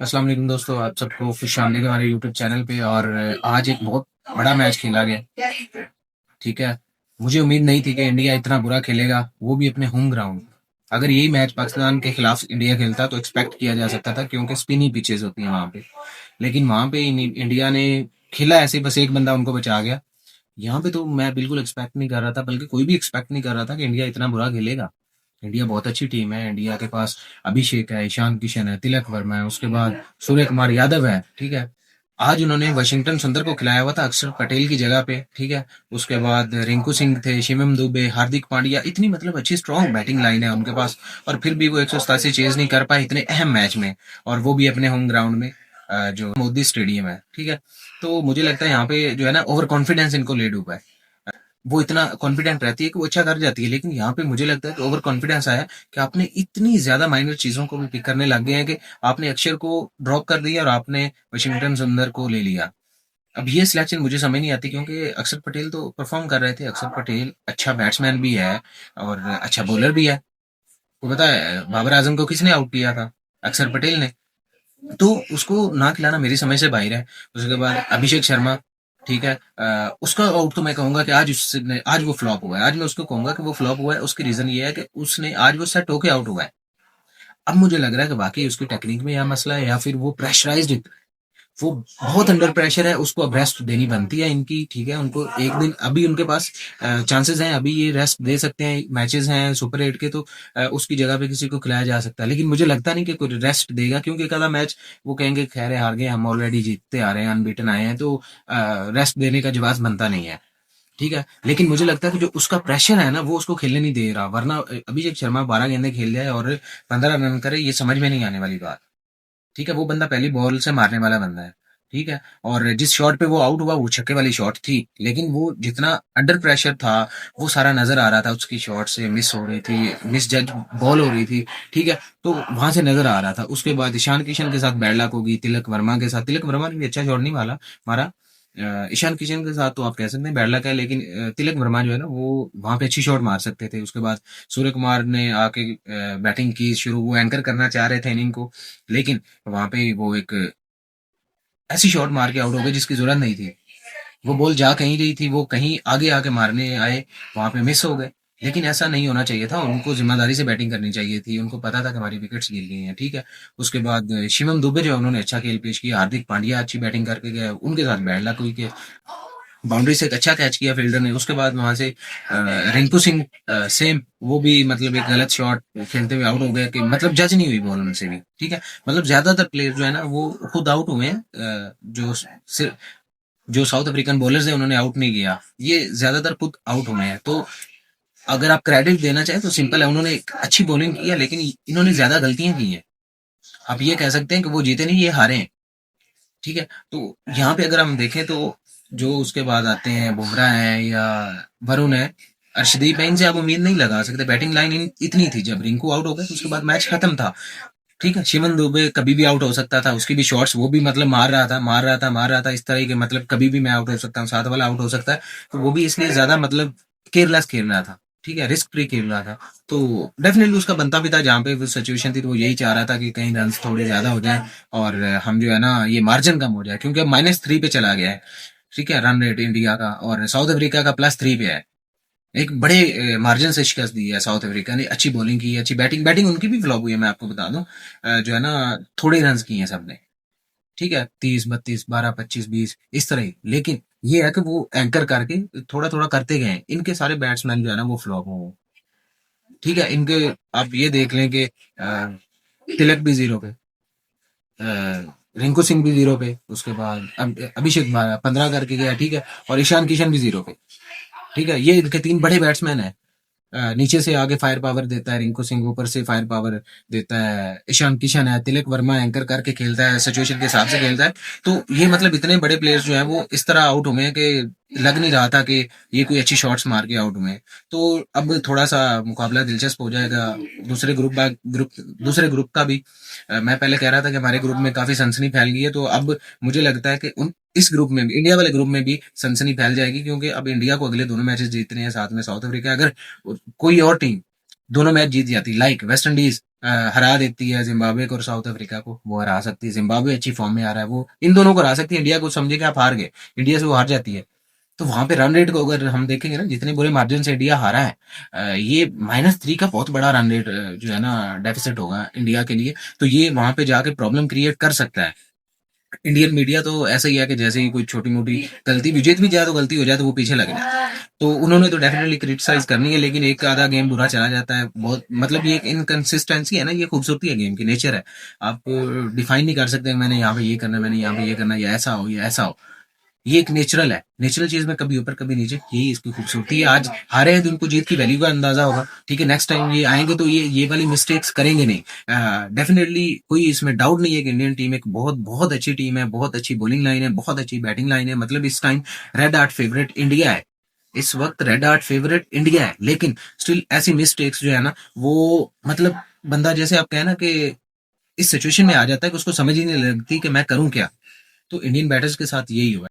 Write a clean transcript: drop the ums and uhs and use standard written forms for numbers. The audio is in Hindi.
अस्सलाम वालेकुम दोस्तों, आप सबको खुश आमदीद हमारे यूट्यूब चैनल पे। और आज एक बहुत बड़ा मैच खेला गया। ठीक है, मुझे उम्मीद नहीं थी कि इंडिया इतना बुरा खेलेगा, वो भी अपने होम ग्राउंड। अगर यही मैच पाकिस्तान के खिलाफ इंडिया खेलता तो एक्सपेक्ट किया जा सकता था, क्योंकि स्पिनी पिचेस होती हैं वहां पे। लेकिन वहां पे इंडिया ने खेला ऐसे, बस एक बंदा उनको बचा गया। यहाँ पे तो मैं बिल्कुल एक्सपेक्ट नहीं कर रहा था, बल्कि कोई भी एक्सपेक्ट नहीं कर रहा था कि इंडिया इतना बुरा खेलेगा। इंडिया बहुत अच्छी टीम है। इंडिया के पास अभिषेक है, ईशान किशन है, तिलक वर्मा है, उसके बाद सूर्य कुमार यादव है। ठीक है, आज उन्होंने वाशिंगटन सुंदर को खिलाया हुआ था अक्षर पटेल की जगह पे। ठीक है, उसके बाद रिंकू सिंह थे, शिवम दुबे, हार्दिक पांड्या, इतनी मतलब अच्छी स्ट्रॉन्ग बैटिंग लाइन है उनके पास। और फिर भी वो 187 चेज नहीं कर पाए इतने अहम मैच में, और वो भी अपने होम ग्राउंड में, जो मोदी स्टेडियम है। ठीक है, तो मुझे लगता है यहाँ पे जो है ना, ओवर कॉन्फिडेंस इनको ले डूबा है। वो इतना कॉन्फिडेंट रहती है कि वो अच्छा कर जाती है, लेकिन यहाँ पे मुझे लगता है कि ओवर कॉन्फिडेंस आया कि आपने इतनी ज्यादा माइनर चीजों को भी पिक करने लग गए हैं कि आपने अक्षर को ड्रॉप कर दिया और आपने वाशिंगटन सुंदर को ले लिया। अब ये सिलेक्शन मुझे समझ नहीं आती, क्योंकि अक्षर पटेल तो परफॉर्म कर रहे थे। अक्षर पटेल अच्छा बैट्समैन भी है और अच्छा बॉलर भी है। वो पता है बाबर आजम को किसने आउट किया था? अक्षर पटेल ने। तो उसको ना खिलाना मेरी समझ से बाहर है। उसके बाद अभिषेक शर्मा, ठीक है, उसका आउट तो मैं कहूंगा कि आज उसने, आज वो फ्लॉप हुआ है। आज मैं उसको कहूंगा कि वो फ्लॉप हुआ है। उसकी रीजन ये है कि उसने आज वो सेट होके आउट हुआ है। अब मुझे लग रहा है कि वाकई उसकी टेक्निक में यह मसला है, या फिर वो प्रेशराइज्ड, वो बहुत अंडर प्रेशर है। उसको अब रेस्ट देनी बनती है इनकी। ठीक है, उनको एक दिन अभी उनके पास चांसेस हैं, अभी ये रेस्ट दे सकते हैं। मैचेस हैं सुपर एट के, तो उसकी जगह पे किसी को खिलाया जा सकता है। लेकिन मुझे लगता नहीं कि कोई रेस्ट देगा, क्योंकि एक आधा मैच वो कहेंगे खैर हार गए, हम ऑलरेडी जीतते आ रहे हैं, अनबीटन आए हैं, तो रेस्ट देने का जवाब बनता नहीं है। ठीक है, लेकिन मुझे लगता है कि जो उसका प्रेशर है ना, वो उसको खेलने नहीं दे रहा। वरना अभिषेक शर्मा 12 गेंदें खेल जाए और 15 रन करे, ये समझ में नहीं आने वाली बात। ठीक है, वो बंदा पहली बॉल से मारने वाला बंदा है। ठीक है, और जिस शॉट पे वो आउट हुआ वो छक्के वाली शॉट थी, लेकिन वो जितना अंडर प्रेशर था वो सारा नजर आ रहा था। उसकी शॉट से मिस हो रही थी, मिस जज बॉल हो रही थी। ठीक है, तो वहां से नजर आ रहा था। उसके बाद ईशान किशन के साथ बैड लक होगी, तिलक वर्मा के साथ। तिलक वर्मा ने भी अच्छा शॉट नहीं मारा मारा। ईशान किशन के साथ तो आप कह सकते हैं बैड लक है, लेकिन तिलक वर्मा जो है ना, वो वहां पे अच्छी शॉट मार सकते थे। उसके बाद सूर्य कुमार ने आके बैटिंग की शुरू, वो एंकर करना चाह रहे थे इनिंग को, लेकिन वहां पे वो एक ऐसी शॉट मार के आउट हो गए जिसकी जरूरत नहीं थी। वो बॉल जा कहीं रही थी, वो कहीं आगे आके मारने आए, वहां पे मिस हो गए। लेकिन ऐसा नहीं होना चाहिए था, उनको जिम्मेदारी से बैटिंग करनी चाहिए थी। उनको पता था कि हमारी विकेट्स गिर गई हैं। ठीक है, उसके बाद शिवम दुबे जो है उन्होंने अच्छा खेल पेश किया, हार्दिक पांड्या अच्छी बैटिंग करके गए, उनके साथ बैड लक हुई कि बाउंड्री से एक अच्छा कैच किया फील्डर ने। उसके बाद वहां से रिंकू सिंह सेम, वो भी मतलब एक गलत शॉट खेलते हुए आउट हो गए, कि मतलब जज नहीं हुई बॉल उनसे भी। ठीक है, मतलब ज्यादातर प्लेयर जो है ना वो खुद आउट हुए हैं। जो साउथ अफ्रीकन बॉलर्स हैं उन्होंने आउट नहीं किया, ये ज्यादातर खुद आउट हुए हैं। तो अगर आप क्रेडिट देना चाहें तो सिंपल है, उन्होंने एक अच्छी बॉलिंग की है, लेकिन इन्होंने ज्यादा गलतियां की हैं। आप ये कह सकते हैं कि वो जीते नहीं, ये हारे हैं। ठीक है, तो यहाँ पे अगर हम देखें तो जो उसके बाद आते हैं बुमराह है या वरुण है, अर्शदीप है, इनसे आप उम्मीद नहीं लगा सकते। बैटिंग लाइन इतनी थी, जब रिंकू आउट हो गए तो उसके बाद मैच खत्म था। ठीक है, शिवन दुबे कभी भी आउट हो सकता था, उसकी भी शॉट्स वो भी मतलब मार रहा था इस तरह के, मतलब कभी भी मैं आउट हो सकता हूँ, साथ वाला आउट हो सकता है। तो वो भी इसलिए ज्यादा मतलब केयरलेस खेल रहा था। ठीक है, रिस्क फ्री खेल रहा था। तो डेफिनेटली उसका बनता भी था, जहां पे सिचुएशन थी तो वो यही चाह रहा था कि कहीं रन थोड़े ज्यादा हो जाए और हम जो है ना ये मार्जिन कम हो जाए, क्योंकि अब -3 पे चला गया है। ठीक है, रन रेट इंडिया का, और साउथ अफ्रीका का +3 पे है। एक बड़े मार्जिन से शिकस्त दी है साउथ अफ्रीका ने। अच्छी बॉलिंग की है, अच्छी बैटिंग बैटिंग उनकी भी फ्लॉप हुई है, मैं आपको बता दूं। जो है ना, थोड़े रन किए हैं सबने। ठीक है, 30 32 12 25 20 इस तरह ही। लेकिन ये है कि वो एंकर करके थोड़ा थोड़ा करते गए हैं। इनके सारे बैट्समैन जो है ना वो फ्लॉप हो। ठीक है, इनके आप ये देख लें कि तिलक भी जीरो पे, रिंकू सिंह भी जीरो पे, उसके बाद अभिषेक 15 करके गया। ठीक है, और ईशान किशन भी जीरो पे। ठीक है, ये इनके तीन बड़े बैट्समैन है। नीचे से आगे फायर पावर देता है रिंकू सिंह, ऊपर से फायर पावर देता है ईशान किशन है, तिलक वर्मा एंकर करके खेलता है, सिचुएशन के हिसाब से खेलता है। तो ये मतलब इतने बड़े प्लेयर्स जो हैं वो इस तरह आउट हुए हैं कि लग नहीं रहा था कि ये कोई अच्छी शॉट्स मार के आउट हुए हैं। तो अब थोड़ा सा मुकाबला दिलचस्प हो जाएगा। दूसरे दूसरे ग्रुप का भी। मैं पहले कह रहा था कि हमारे ग्रुप में काफी सनसनी फैल गई है, तो अब मुझे लगता है कि इस ग्रुप में भी, इंडिया वाले ग्रुप में भी सनसनी फैल जाएगी, क्योंकि अब इंडिया को अगले दोनों मैचेस जीतने हैं, साथ में साउथ अफ्रीका। अगर कोई और टीम दोनों मैच जीत जाती, लाइक वेस्ट इंडीज हरा देती है जिम्बाब्वे को और साउथ अफ्रीका को, वो हरा सकती है। जिम्बाब्वे अच्छी फॉर्म में आ रहा है, वो इन दोनों को हरा सकती है। इंडिया को समझे कि आप हार गए, इंडिया से वो हार जाती है। तो वहां पे रन रेट को अगर हम देखेंगे ना, जितने बुरे मार्जिन से इंडिया हारा है, ये -3 का बहुत बड़ा रन रेट जो है ना डेफिसिट होगा इंडिया के लिए। तो ये वहां पे जाके प्रॉब्लम क्रिएट कर सकता है। इंडियन मीडिया तो ऐसा ही है कि जैसे ही कोई छोटी मोटी गलती भी, जीत भी जाए तो गलती हो जाए तो वो पीछे लगे जाए। तो उन्होंने तो डेफिनेटली क्रिटिसाइज करनी है, लेकिन एक आधा गेम बुरा चला जाता है बहुत, मतलब ये एक इनकंसिस्टेंसी है ना, ये खूबसूरती है गेम की, नेचर है। आप डिफाइन नहीं कर सकते मैंने यहाँ पे ये करना है, मैंने यहाँ पे ये करना है, या ऐसा हो या ऐसा हो। ये एक नेचुरल है, नेचुरल चीज में कभी ऊपर कभी नीचे, यही इसकी खूबसूरती है। आज हारे हैं तो उनको जीत की वैल्यू का अंदाजा होगा, ठीक है। नेक्स्ट टाइम ये आएंगे तो ये वाली मिस्टेक्स करेंगे नहीं। डेफिनेटली कोई इसमें डाउट नहीं है कि इंडियन टीम एक बहुत बहुत अच्छी टीम है, बहुत अच्छी बॉलिंग लाइन है, बहुत अच्छी बैटिंग लाइन है। मतलब इस time red art favourite India है, इस वक्त रेड आर्ट फेवरेट इंडिया है। लेकिन स्टिल ऐसी मिस्टेक्स जो है ना, वो मतलब बंदा जैसे आप कहे ना कि इस सिचुएशन में आ जाता है कि उसको समझ ही नहीं लगती कि मैं करूं क्या। तो इंडियन बैटर्स के साथ यही हुआ है।